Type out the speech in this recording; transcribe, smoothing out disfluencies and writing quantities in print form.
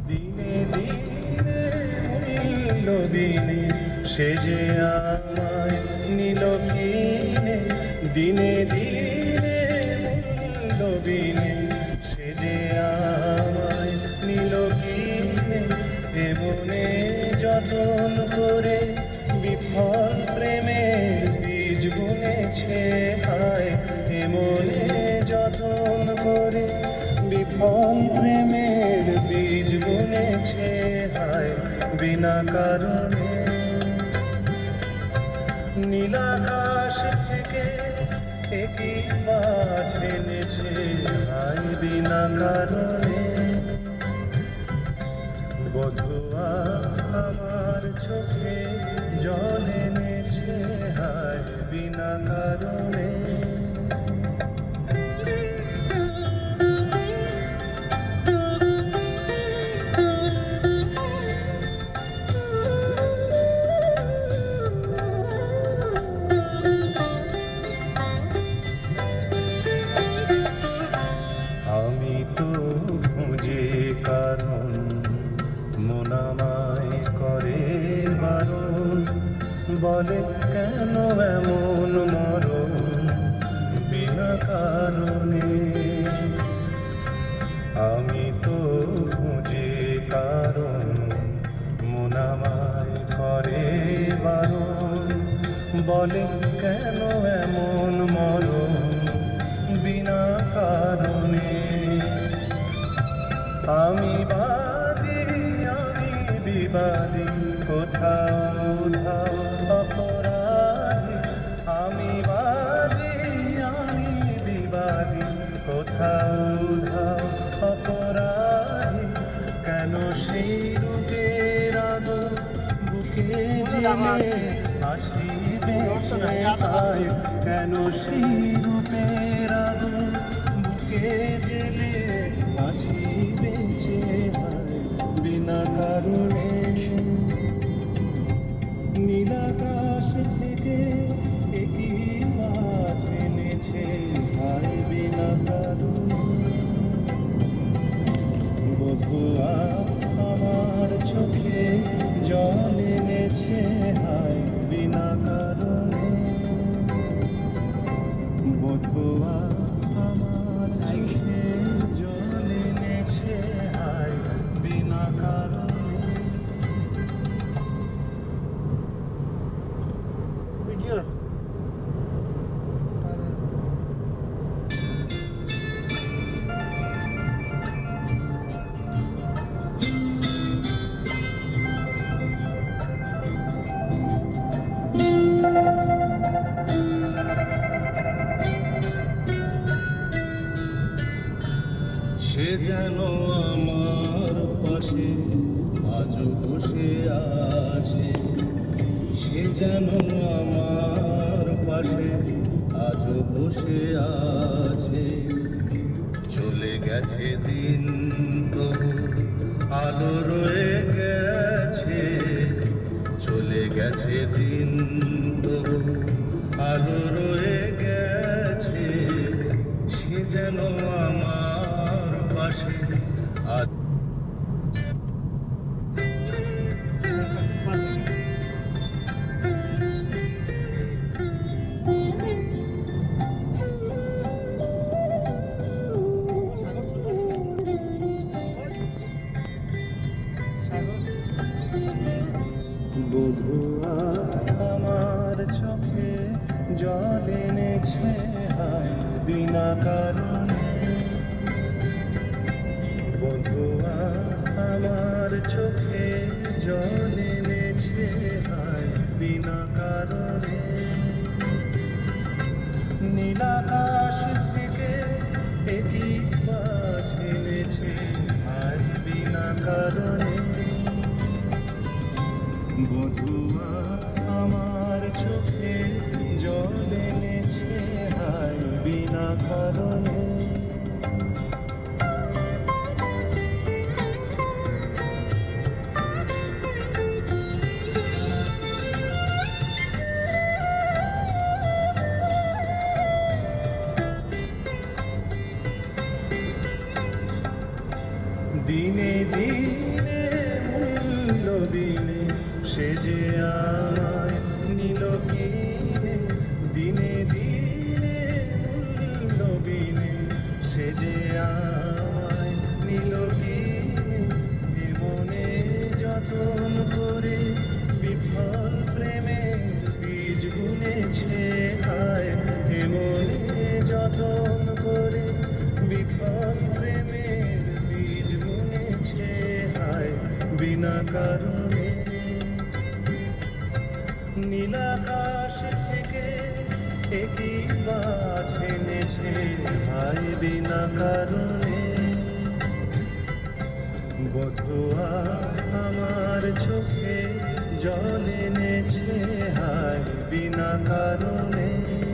দিনে দিনে মূল্যবিনে সে যে আমায় নিল কিনে, দিনে দিনে মূল্যবিনে সে যে আমায় নিল কিনে। এমনে যতন করে বিফল প্রেমের বীজ বুনেছে হায়, এমনে যতন করে বিফল প্রেমের বীজ বুনেছে হায়। বিনা কারণে নীলাকাশ থেকে একই মাছ এনেছে হায়, বিনা কারণে। বধুয়া আমার চোখে জল এনেছে হায়, বিনা কারণে। আমি তো খুঁজে কারণ, মন আমায় করে বারণ, বলে কেন এমন মরণ বিনা কারণে। আমি তো খুঁজে কারণ, মন আমায় করে বারণ, বলে কেন এমন মরণ বিনা কারণে। আমি বাদী, আমি বিবাদী, কোথাও ধাও অপরাধী। আমি বাদী, আমি বিবাদী, কোথাও ধাও অপরাধী। কেন সেই রূপের আদর বুকে জেলে আছি বেঁচে হায়, কেন সেই রূপের আদর বুকে জেলে আছি বেঁচে হায়, বিনা কারণে। নীলাকাশ থেকে একই মাছ এনেছে হায়, বিনা কারণে। বধুয়া আমার চোখে জল এনেছে হায়, বিনা কারণে। বধুয়া আমার চোখে জল এনেছে হায়, বিনা কারণে। ভিডিও সে যেন আমার পাশে আজও বসে আছে, সে যেন আমার পাশে আজও বসে আছে। চলে গেছে দিন তবু আলো রয়ে গেছে, চলে গেছে দিন তবু আলো রয়ে গেছে। সে যেন আমার পাশে আজ বধুয়া আমার চোখে জল এনেছে হায়, বিনা কারণে। বধুয়া আমার চোখে জল এনেছে হায়, বিনা কারণে। নীলাকাশ থেকে একই মাছ এনেছে হায়, বিনা কারণে। বধুয়া আমার চোখে জল এনেছে হায়, বিনা কারণে। দিনে দিনে বিনে সে যে আমায় নিল কিনে দিনে দিনে মূল্য বিনে সে যে আমায় নিল কিনে এ মনে যতন করে বিফল প্রেমের বীজ বুনেছে হায় এ মনে যতন করে বিফল প্রেমের বীজ বুনেছে হায় বিনা কারণে নীলাকাশ থেকে একই মাছ এনেছে হায় বিনা কারণে বধুয়া আমার চোখে জল এনেছে হায় বিনা কারণে।